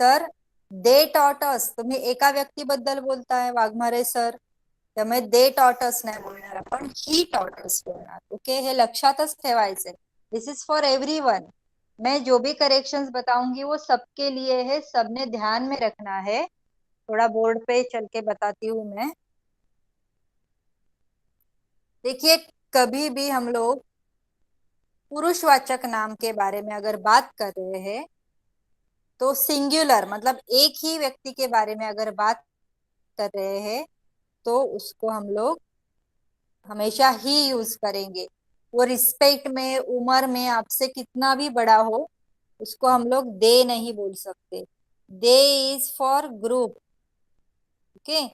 तर दे टॉट अस तुम्ही एका व्यक्तीबद्दल बोलताय वाघमारे सर, त्यामुळे दे टॉट अस नाही बोलणार आपण, ही टॉट अस बोलणार. ओके. हे लक्षातच ठेवायचंय. This is for everyone. मैं जो भी करेक्शंस बताऊंगी वो सबके लिए है, सबने ध्यान में रखना है. थोड़ा बोर्ड पे चल के बताती हूँ मैं. देखिए, कभी भी हम लोग पुरुषवाचक नाम के बारे में अगर बात कर रहे हैं तो सिंगुलर मतलब एक ही व्यक्ति के बारे में अगर बात कर रहे हैं तो उसको हम लोग हमेशा ही यूज करेंगे. वो रिस्पेक्ट में, उम्र में आपसे कितना भी बड़ा हो, उसको हम लोग दे नहीं बोल सकते. दे इज फॉर ग्रुप. ओके.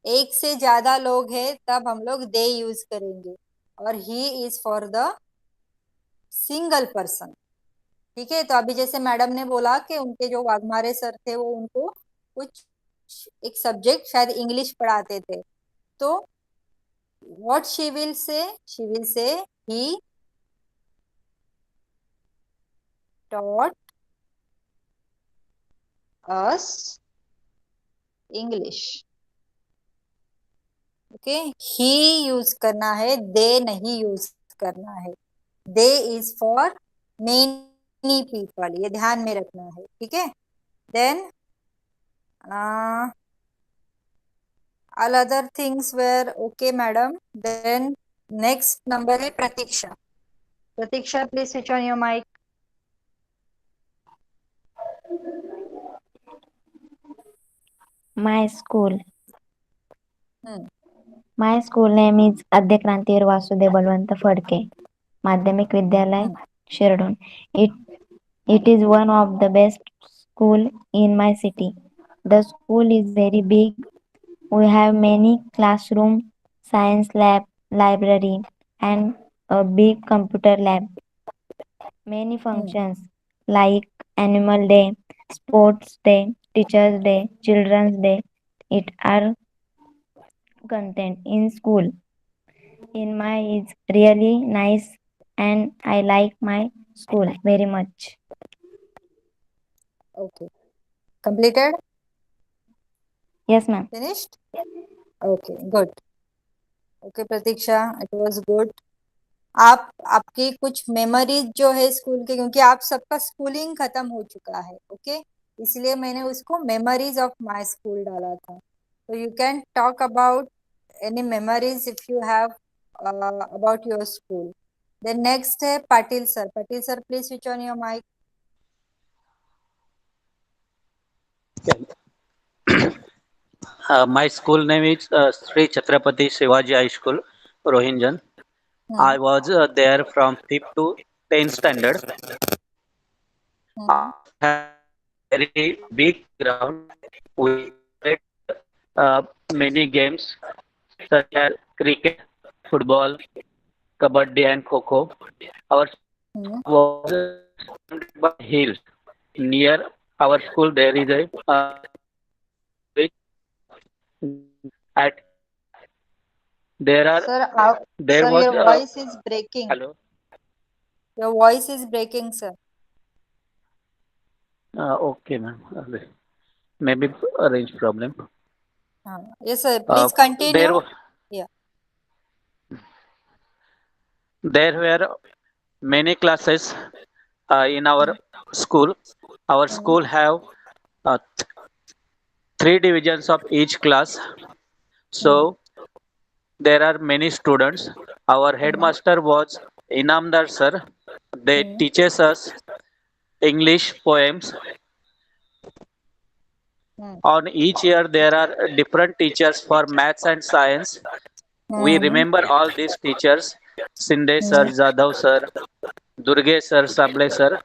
एक से ज्यादा लोग हैं तब हम लोग दे यूज करेंगे. और he is for the single person. ठीक है. तो अभी जैसे मैडम ने बोला कि उनके जो वाघमारे सर थे वो उनको कुछ एक सब्जेक्ट शायद इंग्लिश पढ़ाते थे. तो what she will say he taught us English. Okay. He use करना है, दे नहीं यूज करना है. They is for many people, ये ध्यान में रखना है. ठीक है. Then all other things were okay madam. Then next number है Pratiksha. Pratiksha please switch on your mic. My school. My school name is Adya Krantir Vasudev Balwant Fadke, Madhyamik Vidyalay, Shiradon. It is one of the best school in my city. The school is very big. We have many classroom, science lab, library, and a big computer lab. Many functions like Animal Day, Sports Day, Teachers Day, Children's Day. It are content in school. In my is really nice and I like my school very much. Okay. Completed? Yes, ma'am. Finished? Okay, good. Okay, Pratiksha, it was good. आप आपकी कुछ memories जो है school के, क्योंकि आप सबका schooling खत्म हो चुका है, ओके, इसलिए मैंने उसको मेमोरीज ऑफ माय स्कूल डाला था. तो you can talk about any memories if you have about your school. Then next है Patil sir. Patil sir, please switch on your mic. My school name is Sri Chhatrapati Shivaji High School, Rohinjan. I was there from 5th to 10th standard. Had very big ground. We played many games such as cricket, football, kabaddi, and kho. Our school was surrounded by hills. Near our school, there is a big at there are Sir, there sir, was your voice is breaking. hello. Your voice is breaking, sir. Okay, ma'am. Maybe a range problem. Yes, sir. Please There, continue. Yeah. there were many classes in our school. Our school have uh, three divisions of each class. So there are many students. Our headmaster was Inamdar sir. They teaches us English poems. On each year there are different teachers for maths and science. We remember all these teachers: Sinde sir, Jadhav sir, Durge sir, Sable sir.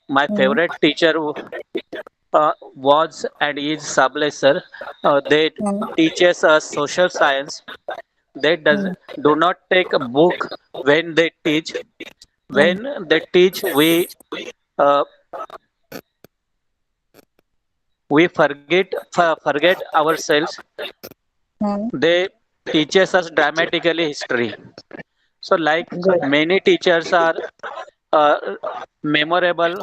My favorite teacher was and is Sable sir. They teaches us social science. They do not take a book when they teach. When they teach, uh, we forget ourselves. They teaches us dramatically history. So, like many teachers are uh, memorable,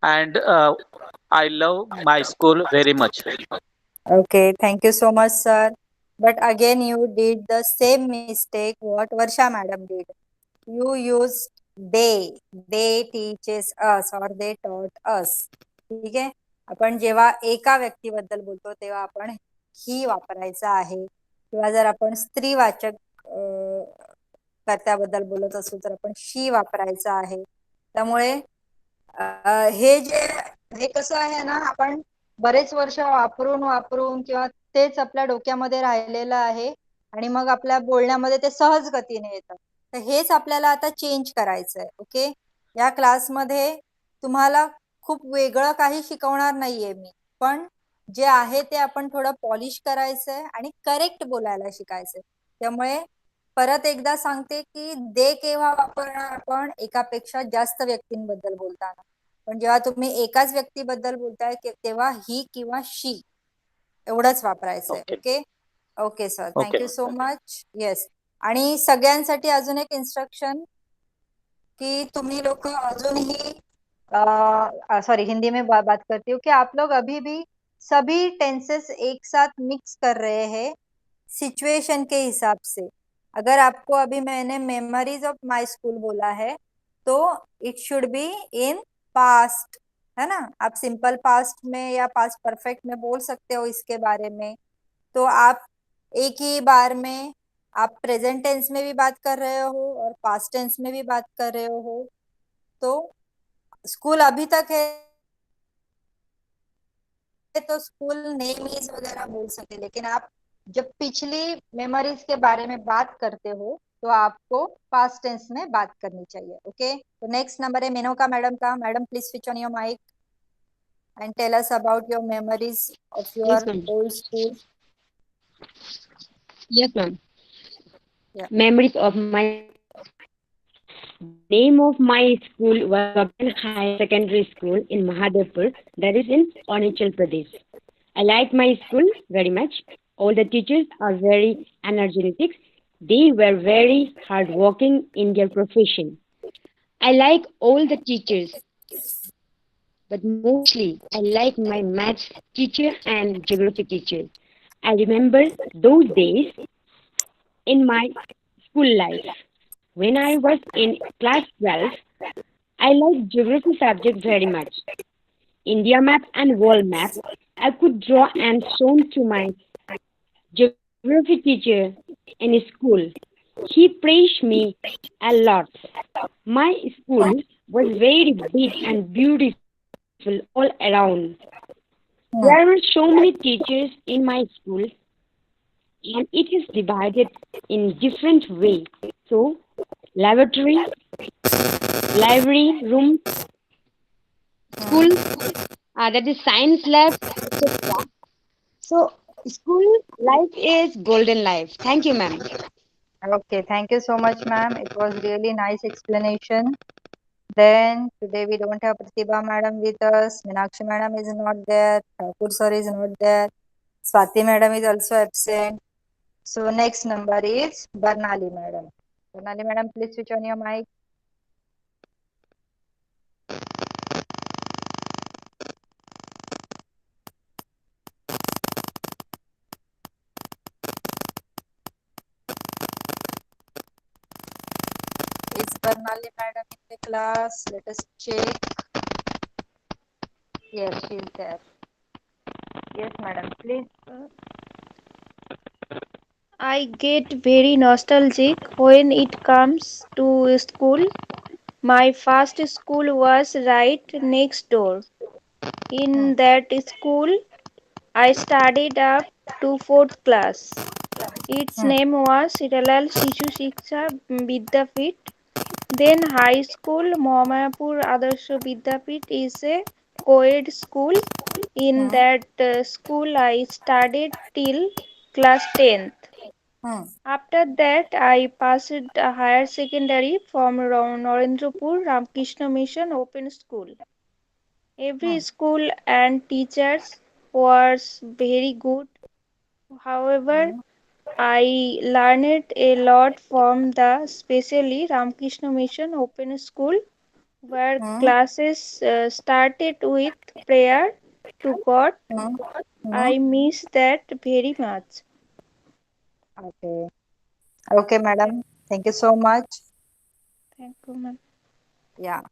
and I love my school very much. Okay, thank you so much, sir. But again, you did the same mistake what Varsha madam did. You used they. They teaches us or they taught us. ठीक आहे. आपण जेव्हा एका व्यक्तीबद्दल बोलतो तेव्हा आपण ही वापरायचा आहे, किंवा जर आपण स्त्रीवाचक कर्त्याबद्दल बोलत असू तर आपण शी वापरायचा आहे. त्यामुळे हे कसं आहे ना, आपण बरेच वर्ष वापरून किंवा तेच आपल्या डोक्यामध्ये राहिलेलं आहे आणि मग आपल्या बोलण्यामध्ये ते सहज गतीने येतं. तर हेच आपल्याला आता चेंज करायचंय. ओके, या क्लासमध्ये तुम्हाला खूप वेगळं काही शिकवणार नाहीये मी, पण जे आहे ते आपण थोडं पॉलिश करायचंय आणि करेक्ट बोलायला शिकायचंय. त्यामुळे परत एकदा सांगते की दे केव्हा वापरणार आपण, एकापेक्षा जास्त व्यक्तींबद्दल बोलताना. पण जेव्हा तुम्ही एकाच व्यक्तीबद्दल बोलताय तेव्हा ही किंवा शी एवढंच वापरायचंय. Okay okay sir, thank you so much. Yes, आणि सगळ्यांसाठी अजून एक इन्स्ट्रक्शन कि तुम्ही लोग अजूनही सॉरी हिंदी में बात करती हूँ कि आप लोग अभी भी सभी टेंसेस एक साथ मिक्स कर रहे हैं सिचुएशन के हिसाब से. अगर आपको अभी मैंने मेमोरीज ऑफ माय स्कूल बोला है तो it should be in past, है ना. आप सिंपल पास्ट में या पास्ट परफेक्ट में बोल सकते हो इसके बारे में. तो आप एक ही बार में आप प्रेजेंट टेंस में भी बात कर रहे हो और पास्ट टेंस में भी बात कर रहे हो. तो स्कूल अभी तक है तो स्कूल नेम इज वगैरह बोल सकते, लेकिन आप जब पिछली मेमोरीज के बारे में बात करते हो तो आपको पास्ट टेंस में बात करनी चाहिए. ओके, तो नेक्स्ट नंबर है मेनका मैडम का. Madam please switch on your mic and tell us about your memories of your Yes, ma'am. old school. Yes, ma'am. Yeah. Memories of my name of my school was Government High Secondary School in Mahadevpur, that is in Arunachal Pradesh. I like my school very much. All the teachers are very energetic. They were very hardworking in their profession. I like all the teachers, but mostly I like my maths teacher and geography teacher. I remember those days in my school life. When I was in class 12, I liked geography subject very much. India map and world map I could draw and shown to my geography teacher in school. He praised me a lot. My school was very big and beautiful all around. There were so many teachers in my school and it is divided in different way. So, laboratory, library room, school, that is science lab, etc. So, school life is golden life. Thank you, ma'am. Okay, thank you so much, ma'am. It was really nice explanation. Then today we don't have Pratibha madam with us. Meenakshi madam is not there. Thakur sir is not there. Swati madam is also absent. So next number is Barnali madam. Barnali madam, please switch on your mic. Is Barnali madam in the class? Let us check. Yes, she is there. Yes, madam, please. I get very nostalgic when it comes to school. My first school was right next door. In that school, I studied up to fourth class. Its name was Sriralal Shishu Shiksha Vidyapit. Then high school, Mohamayapur Adarsha Vidyapit is a co-ed school. In that school, I studied till class 10th. After that, I passed a higher secondary from Narendrapur Ramakrishna Mission Open School. Every school and teachers was very good. However, I learned a lot from the specially Ramakrishna Mission Open School where classes started with prayer to God. I miss that very much. Okay. Okay, madam. Thank you so much. Thank you, ma'am. Yeah.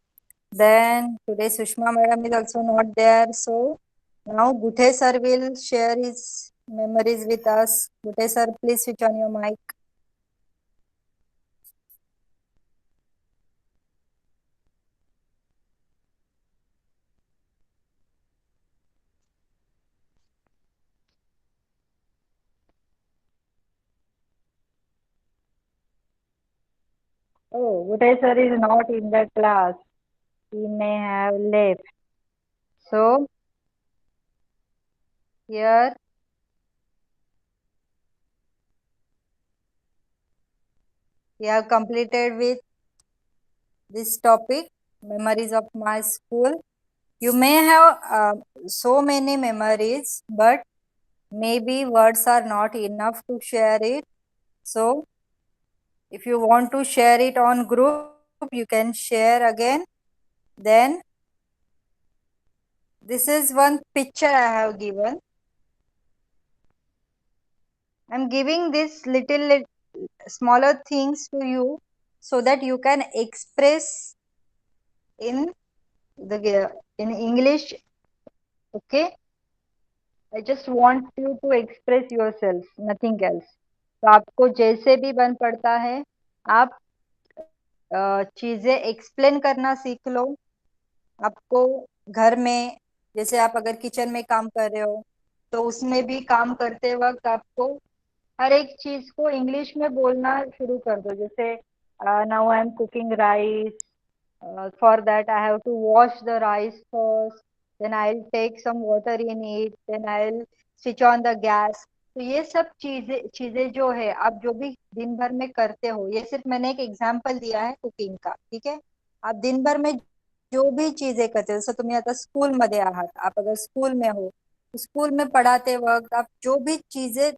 Then today Sushma madam is also not there. So now Guthe sir will share his memories with us. Guthe sir, please switch on your mic. Oh, Guthe sir is not in the class. He may have left. So here we have completed with this topic, memories of my school. You may have so many memories, but maybe words are not enough to share it. So if you want to share it on group, you can share again. Then this is one picture I have given. I'm giving this little smaller things to you so that you can express in in English. Okay, I just want you to express yourself, nothing else. तो आपको जैसे भी बन पड़ता है आप चीजें explain करना सीख लो. आपको घर में जैसे आप अगर किचन में काम कर रहे हो तो उसमें भी काम करते वक्त आपको हर एक चीज को इंग्लिश में बोलना शुरू कर दो, जैसे now I am cooking rice, for that I have to wash the rice first, then I'll take some water in it, then I'll switch on the gas. तो ये सब चीजें चीजें जो है आप जो भी दिन भर में करते हो, ये सिर्फ मैंने एक एग्जांपल दिया है कुकिंग का, ठीक है। आप दिन भर में जो भी चीजें करते हो, जसं तुम्ही आता स्कूल मध्ये आहात, आप अगर स्कूल में हो तो स्कूल में पढ़ाते वक्त आप जो भी चीजें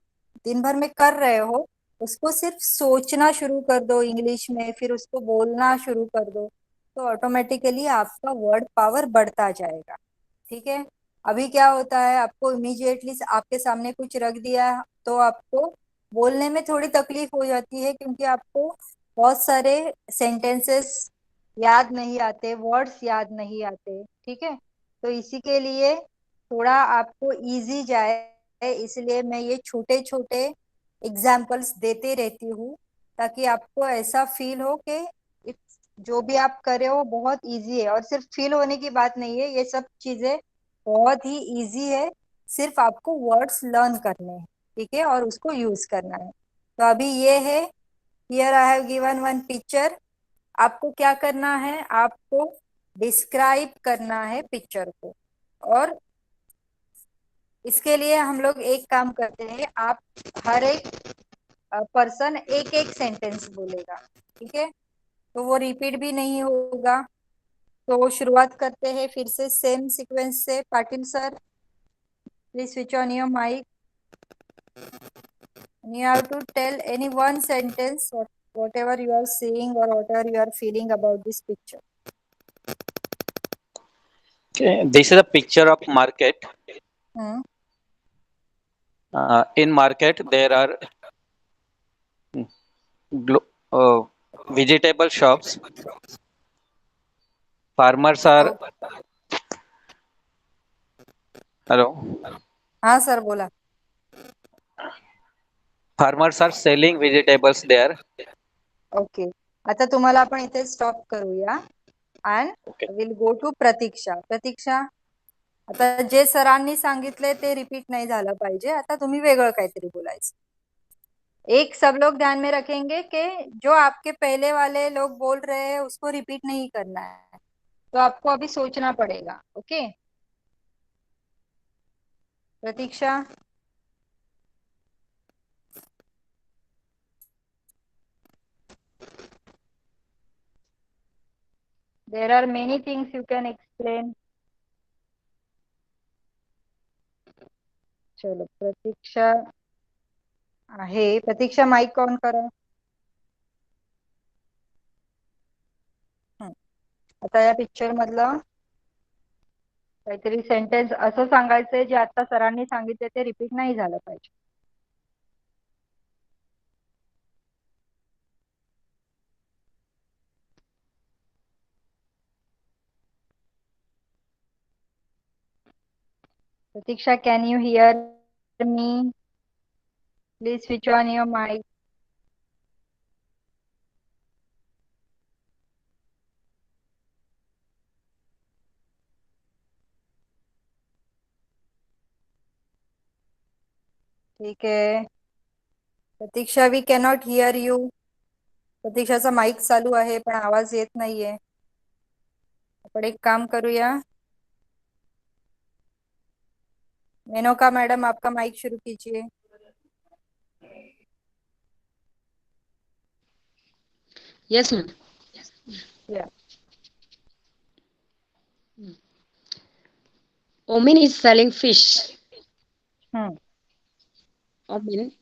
दिन भर में कर रहे हो उसको सिर्फ सोचना शुरू कर दो इंग्लिश में, फिर उसको बोलना शुरू कर दो, तो ऑटोमेटिकली आपका वर्ड पावर बढ़ता जाएगा, ठीक है। अभी क्या होता है, आपको इमीडिएटली आपके सामने कुछ रख दिया तो आपको बोलने में थोड़ी तकलीफ हो जाती है, क्योंकि आपको बहुत सारे सेंटेंसेस याद नहीं आते, वर्ड्स याद नहीं आते, ठीक है। तो इसी के लिए थोड़ा आपको इजी जाए, इसलिए मैं ये छोटे छोटे एग्जाम्पल्स देते रहती हूँ, ताकि आपको ऐसा फील हो कि जो भी आप कर रहे हो बहुत इजी है। और सिर्फ फील होने की बात नहीं है, ये सब चीजें बहुत ही इजी है, सिर्फ आपको वर्ड्स लर्न करने हैं, ठीक है, और उसको यूज करना है। तो अभी ये है, here I have given one picture. आपको क्या करना है, आपको डिस्क्राइब करना है पिक्चर को, और इसके लिए हम लोग एक काम करते हैं, आप हर एक पर्सन एक एक सेंटेंस बोलेगा, ठीक है, तो वो रिपीट भी नहीं होगा। तो शुरुआत करते हैं फिर से सेम सीक्वेंस से। Patil sir, please switch on your mic, you have to tell any one sentence, whatever you are seeing or whatever you are feeling about this picture. Okay, this is a picture of market. Hmm. In market, there are vegetable shops. Farmers are. Hello. हाँ sir बोला. Farmers are selling vegetables there. Okay, आता तुम्हाला आपण इथे stop करूया and will go to प्रतीक्षा. प्रतीक्षा, आता जे सरांनी सांगितले ते रिपीट नाही झालं पाहिजे, आता तुम्ही वेगळं काहीतरी बोलायचं. एक सब लोग ध्यान में रखेंगे कि जो आपके पहले वाले लोग बोल रहे हैं उसको रिपीट नहीं करना है, तो आपको अभी सोचना पड़ेगा. Okay Pratiksha. There are many things you can explain. चलो प्रतीक्षा आहे, प्रतीक्षा माइक ऑन करा. आता या पिक्चर मधलं काहीतरी सेंटेन्स असं सांगायचंय जे आता सरांनी सांगितले ते रिपीट नाही झालं पाहिजे. प्रतीक्षा, can you hear me? Please switch on your mic. ठीक है Pratiksha, we cannot hear you. प्रतीक्षाचा माइक चालू आहे पण आवाज येत नाहीये. आपण एक काम करूया, मेनका मैडम आपका माइक शुरू कीजिए. Yes, ma'am. Yeah. Omin is selling fish. Hmm. Omin.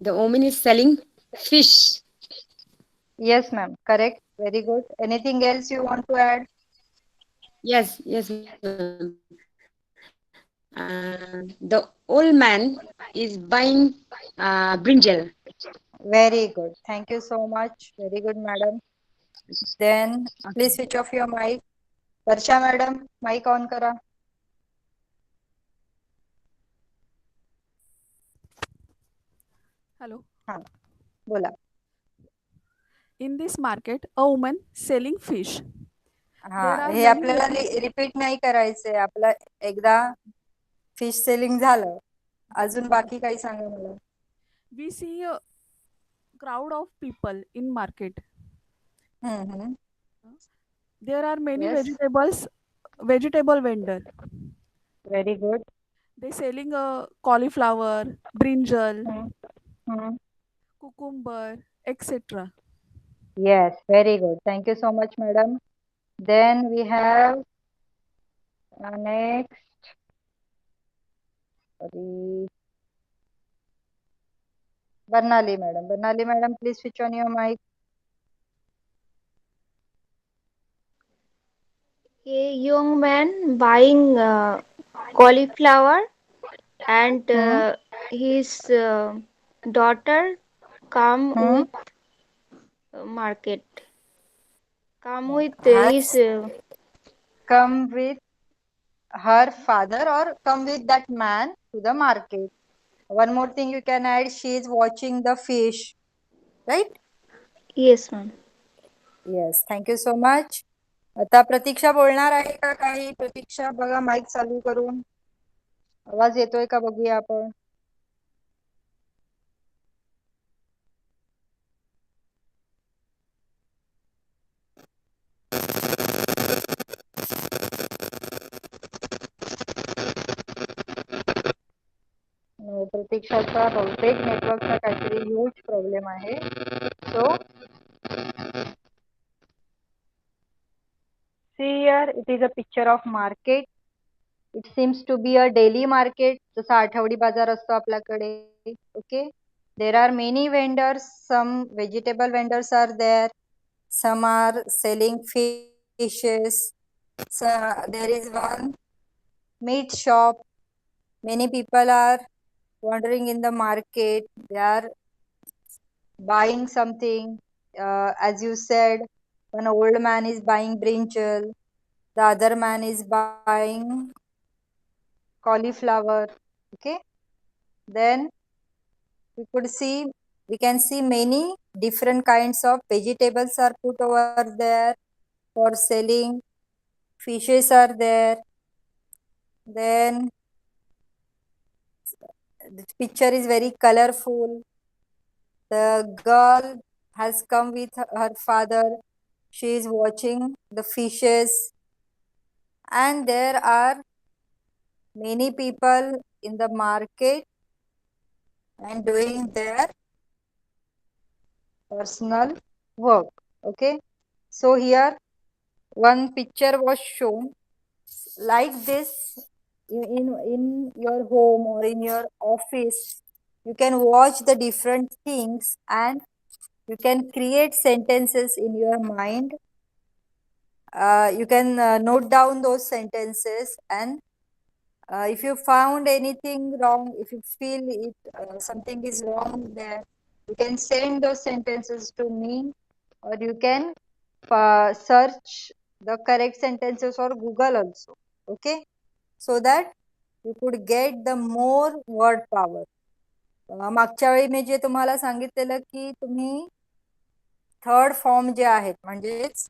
The Omin is selling fish. Yes ma'am, correct, very good. Anything else you want to add? Yes, yes, ma'am. The old man is buying brinjal. Very good, thank you so much, very good madam. Then please switch off your mic. Varsha madam mic on करा. Hello. हाँ बोला. In this market, a woman selling fish. हा There are hey many आपल्याला repeat नाही करायचंय, आपलं एकदा fish selling झालं, अजून बाकी काही सांगा मला. We see a crowd of people in market. Mm-hmm. There are many Yes. vegetable vendor. Very good. They selling a cauliflower, brinjal, Mm-hmm. cucumber, etc. Yes, very good. Thank you so much, madam. Then we have next. Sorry, Barnali madam. Barnali madam, please switch on your mic. A young man buying cauliflower and Hmm. his daughter come Hmm. with market. Come with his Has come with her father or come with that man to the market. One more thing you can add, she is watching the fish, right? yes, ma'am. Yes, thank you so much. आता प्रतीक्षा बोलणार आहे का काही? प्रतीक्षा बघा mike चालू करून. आवाज येतोय का बघूया आपण. प्रतीक्षाचा बहुतेक नेटवर्कचा काहीतरी ह्यूज प्रॉब्लेम आहे. सो see here it is a picture of market. It seems to be a daily market. जसा आठवडी बाजार असतो आपल्याकडे. Okay. There are many vendors. Some vegetable vendors are there. Some are selling fishes. So there is one meat shop. Many people are wandering in the market. They are buying something. As you said, one old man is buying brinjal. The other man is buying cauliflower. Okay. Then we can see many different kinds of vegetables are put over there for selling. Fishes are there. Then the picture is very colorful. The girl has come with her father. She is watching the fishes, and there are many people in the market and doing their personal work. Okay, so here one picture was shown like this. In your home or in your office, you can watch the different things and you can create sentences in your mind. You can note down those sentences, and if you found anything wrong, if you feel it something is wrong there, you can send those sentences to me, or you can search the correct sentences or Google also. Okay, so that you could get the more word power. मागच्या वेळी मी जे तुम्हाला सांगितलेलं की तुम्ही third form जे आहेत म्हणजेच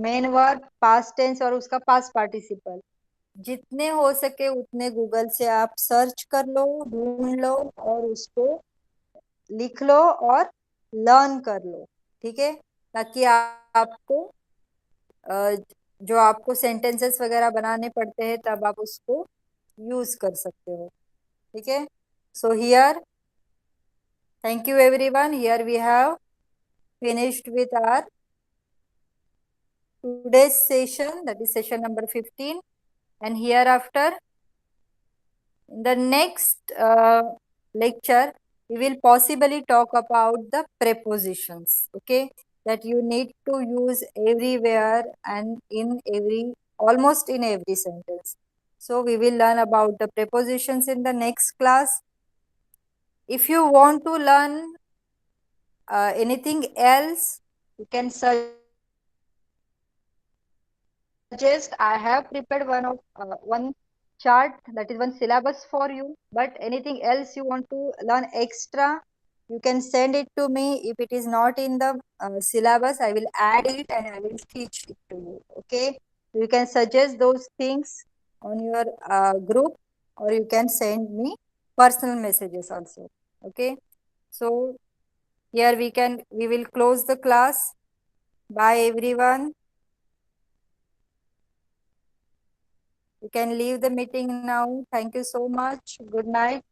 main verb, past tense और उसका पास्ट पार्टिसिपल, जितने हो सके उतने गूगल से आप सर्च कर लो, ढूंढ लो और उसको लिख लो और लर्न कर लो. ठीक है, ताकि आपको जो आपको सेंटेंसेस वगैरह बनाने पड़ते हैं तब आप उसको यूज कर सकते हो. ठीक है, so here thank you everyone. Here we have finished with our today's session, that is session number 15, and hereafter in the next lecture we will possibly talk about the prepositions. Okay, that you need to use everywhere and in every, almost in every sentence. So we will learn about the prepositions in the next class. If you want to learn anything else, you can suggest. I have prepared one chart, that is one syllabus for you, but anything else you want to learn extra, you can send it to me. If it is not in the syllabus, I will add it and I will teach it to you. Okay, you can suggest those things on your group, or you can send me personal messages also. Okay, So here we will close the class. Bye everyone. You can leave the meeting now. Thank you so much. Good night.